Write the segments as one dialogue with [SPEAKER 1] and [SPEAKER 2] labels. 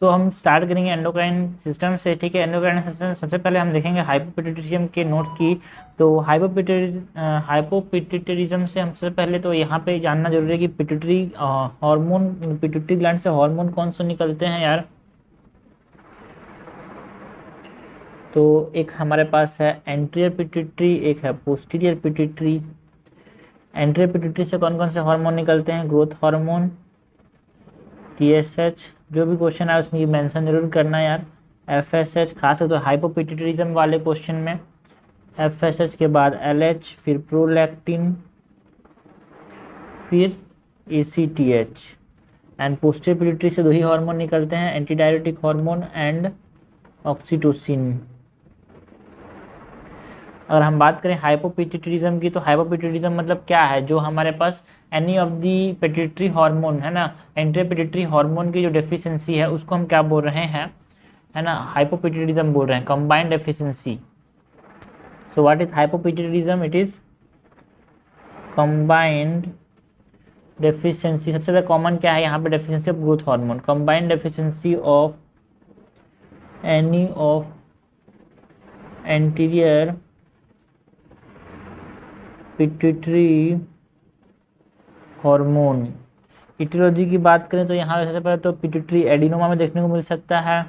[SPEAKER 1] तो हम स्टार्ट करेंगे एंडोक्राइन सिस्टम से, ठीक है। एंडोक्राइन सिस्टम सबसे पहले हम देखेंगे हाइपोपिट्यूटरिज्म के नोट्स की। तो हाइपोपिट्यूटरिज्म से हमसे पहले तो यहाँ पे जानना जरूरी है कि पिट्यूटरी हार्मोन, पिट्यूटरी ग्लैंड से हार्मोन कौन से निकलते हैं यार। तो एक हमारे पास है एंटीरियर पिट्यूटरी, एक है पोस्टीरियर पिट्यूटरी। एंटीरियर पिट्यूटरी से कौन कौन से हार्मोन निकलते हैं? ग्रोथ हार्मोन, TSH, जो भी क्वेश्चन है उसमें ये मेंशन जरूर करना यार। FSH, खास तो हाइपोपिट्यूटरिज्म वाले क्वेश्चन में FSH के बाद LH, फिर प्रोलैक्टिन, फिर ACTH। एंड पोस्टीरियर पिट्यूटरी से दो ही हार्मोन निकलते हैं, एंटीडायरेटिक हार्मोन एंड ऑक्सीटोसिन। अगर हम बात करें हाइपोपिट्यूटरिज्म की, तो हाइपोपिट्यूटरिज्म मतलब क्या है? जो हमारे पास any of the pituitary hormone है ना, एंटीरियर पिट्यूटरी हार्मोन की जो डेफिशिएंसी है उसको हम क्या बोल रहे हैं, है ना, हाइपोपिट्यूटरिज्म बोल रहे हैं, combined deficiency. So what is hypopituitarism? It is combined deficiency. सबसे ज़्यादा कॉमन क्या है यहाँ पे? Deficiency of growth hormone, combined deficiency of any of anterior pituitary hormone. Aetiology की बात करें तो यहाँ सबसे पहले तो पिट्यूटरी एडिनोमा में देखने को मिल सकता है।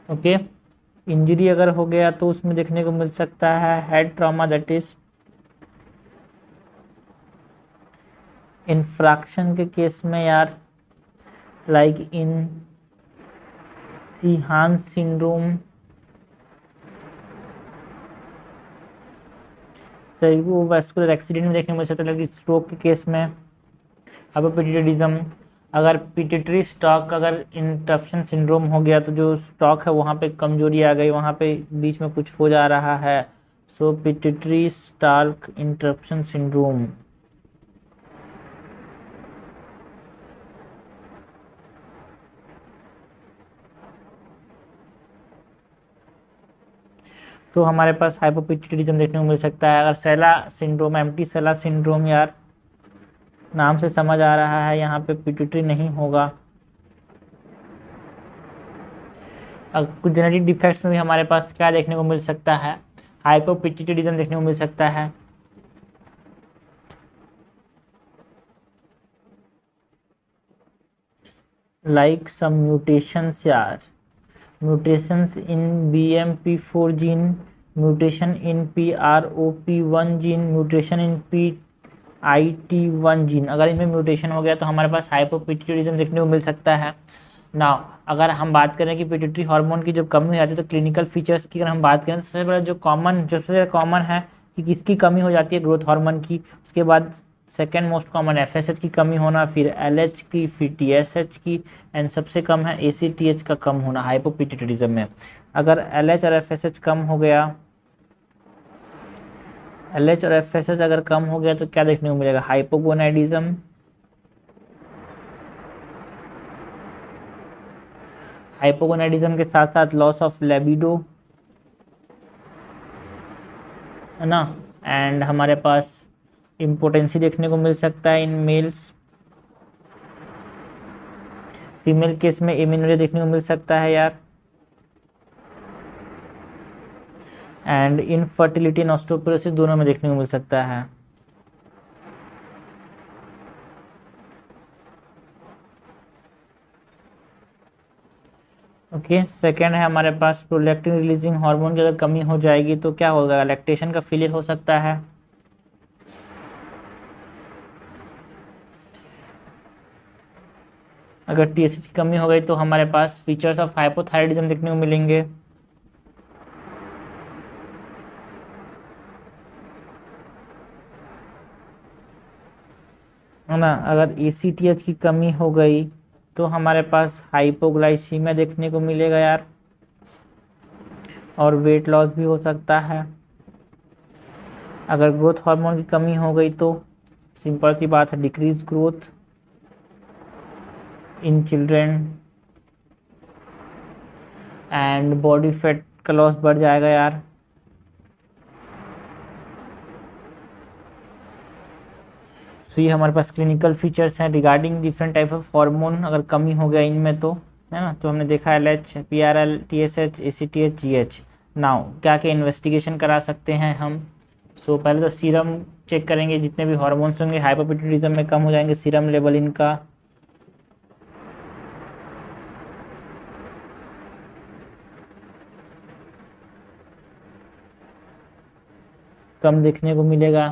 [SPEAKER 1] ओके, इंजरी अगर हो गया तो उसमें देखने को मिल सकता है head trauma, that is infarction के केस में यार, like in Ceyhan syndrome, सेरिब्रोवैस्कुलर accident में देखने को मिल सकता है, लाइक स्ट्रोक के केस में। हाइपोपिट्यूटरिज्म, अगर पिट्यूटरी स्टॉक अगर इंटरप्शन सिंड्रोम हो गया तो जो स्टॉक है वहाँ पे कमजोरी आ गई, वहाँ पे बीच में कुछ हो जा रहा है, सो पिट्यूटरी स्टॉक इंटरप्शन सिंड्रोम। तो हमारे पास हाइपोपिट्यूटरिज्म देखने को मिल सकता है। अगर सेला सिंड्रोम, एम्प्टी सेला सिंड्रोम यार, नाम से समझ आ रहा है यहाँ पे पिट्यूटरी नहीं होगा। कुछ जेनेटिक डिफेक्ट्स में भी हमारे पास क्या देखने को मिल सकता है? हाइपोपिट्यूटरिज्म देखने को मिल सकता है। लाइक सम म्यूटेशंस यार, mutations in BMP4 gene, mutation in PROP1 gene, mutation in PIT1 gene। अगर इनमें म्यूटेशन हो गया तो हमारे पास हाइपोपिट्यूटरिज्म देखने को मिल सकता है। नाउ अगर हम बात करें कि पिट्यूटरी हार्मोन की जब कमी हो जाती है तो क्लिनिकल फीचर्स की अगर हम बात करें तो सबसे पहले जो सबसे ज़्यादा कॉमन है कि किसकी कमी हो जाती है? ग्रोथ हार्मोन की। उसके बाद सेकेंड मोस्ट कॉमन FSH की कमी होना, फिर LH की, फिर TSH की, एंड सबसे कम है ACTH का कम होना हाइपोपिट्यूटरिज्म में। अगर LH और FSH कम हो गया, LH और FSH अगर कम हो गया तो क्या देखने को मिलेगा? हाइपोगोनाडिज्म, हाइपोगोनाडिज्म के साथ साथ लॉस ऑफ लिबिडो, है ना, एंड हमारे पास इम्पोटेंसी देखने को मिल सकता है इन मेल्स। फीमेल केस में एमिनोरिया देखने को मिल सकता है यार, एंड इनफर्टिलिटी एंड ऑस्टियोपोरोसिस दोनों में देखने को मिल सकता है। ओके, सेकेंड है हमारे पास प्रोलैक्टिन रिलीजिंग हार्मोन की अगर कमी हो जाएगी तो क्या होगा? लैक्टेशन का फेलियर हो सकता है। अगर TSH की कमी हो गई तो हमारे पास फीचर्स ऑफ हाइपोथायराइडिज्म देखने को मिलेंगे। है ना, अगर ACTH की कमी हो गई तो हमारे पास हाइपोग्लाइसीमिया देखने को मिलेगा यार, और वेट लॉस भी हो सकता है। अगर ग्रोथ हार्मोन की कमी हो गई तो सिंपल सी बात है, decrease growth in children, and body fat का लॉस बढ़ जाएगा यार। सो ये हमारे पास क्लिनिकल फीचर्स हैं regarding different type of hormone, अगर कमी हो गया इनमें तो, है ना, तो हमने देखा LH, PRL, TSH, ACTH, GH। Now क्या क्या इन्वेस्टिगेशन करा सकते हैं हम? सो पहले तो सीरम चेक करेंगे, जितने भी हार्मोन्स होंगे हाइपोपिट्यूटिज्म में कम हो जाएंगे सीरम लेवल इनका। कम देखने को मिलेगा,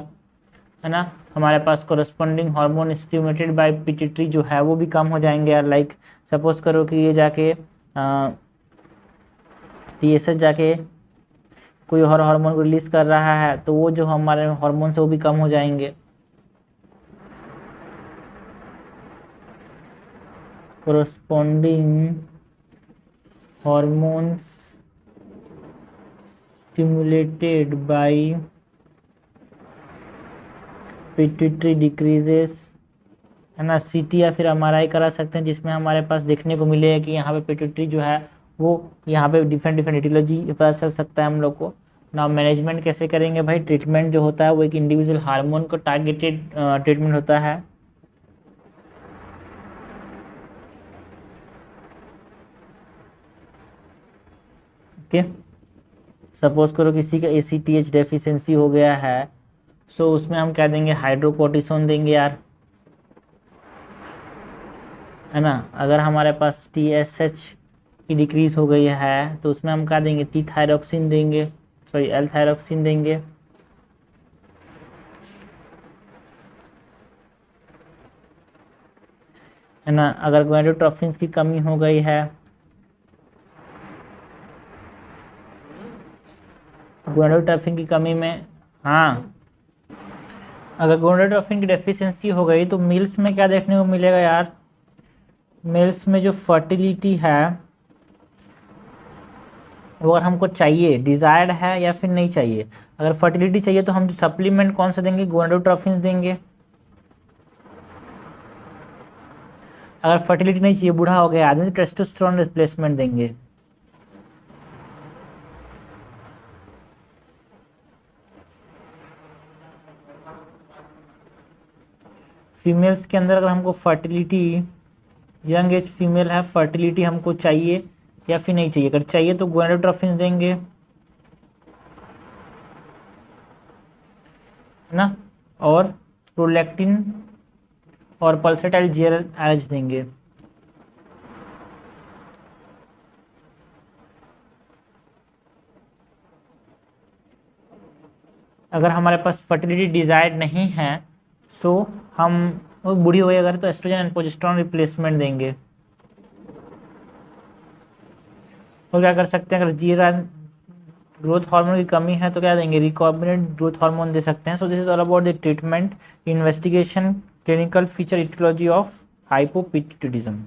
[SPEAKER 1] है ना। हमारे पास corresponding hormone stimulated by pituitary जो है वो भी कम हो जाएंगे यार। लाइक सपोज करो कि ये जाके TSH जाके कोई और हार्मोन को रिलीज कर रहा है, तो वो जो हमारे हार्मोन से वो भी कम हो जाएंगे। Corresponding hormones stimulated by pituitary decreases, है ना। CT या फिर MRI करा सकते हैं, जिसमें हमारे पास देखने को मिलेगा कि यहाँ पे पिट्यूटरी जो है वो यहाँ पे डिफरेंट डिफरेंट एटियोलॉजी पता चल सकता है हम लोग को ना। मैनेजमेंट कैसे करेंगे भाई? ट्रीटमेंट जो होता है वो एक इंडिविजुअल हार्मोन को टारगेटेड ट्रीटमेंट होता है। ओके, सपोज करो किसी का ACTH डेफिशिएंसी हो गया है, सो उसमें हम क्या देंगे? हाइड्रोकोर्टिसोन देंगे यार, है ना। अगर हमारे पास TSH की डिक्रीज हो गई है तो उसमें हम क्या देंगे? टी थायरोक्सिन देंगे, सॉरी L थायरोक्सिन देंगे, है ना। अगर गोनाडोट्रोफिन्स की कमी हो गई है, गोनाडोट्रोफिन की कमी में, हाँ, अगर गोनाडोट्रोफिन की डेफिशिएंसी हो गई तो मिल्स में क्या देखने को मिलेगा यार? मिल्स में जो फर्टिलिटी है वो अगर हमको चाहिए, डिजायर्ड है या फिर नहीं चाहिए। अगर फर्टिलिटी चाहिए तो हम सप्लीमेंट कौन सा देंगे? गोनाडोट्रोफिन्स देंगे। अगर फर्टिलिटी नहीं चाहिए, बूढ़ा हो गया आदमी, तो टेस्टोस्टेरोन रिप्लेसमेंट देंगे। फीमेल्स के अंदर अगर हमको फर्टिलिटी, यंग एज फीमेल है, फर्टिलिटी हमको चाहिए या फिर नहीं चाहिए, अगर चाहिए तो गोनाडोट्रोफिन्स देंगे, है ना। और प्रोलैक्टिन और पल्सटाइल GLH देंगे। अगर हमारे पास फर्टिलिटी डिजायर्ड नहीं है, सो हम, वो बूढ़ी हो गई अगर, तो एस्ट्रोजन एंड प्रोजेस्टेरोन रिप्लेसमेंट देंगे। और क्या कर सकते हैं? अगर ग्रोथ हार्मोन की कमी है तो क्या देंगे? रिकॉम्बिनेंट ग्रोथ हार्मोन दे सकते हैं। So this is all about the treatment, investigation, clinical feature, aetiology of हाइपोपिट्यूटिज्म।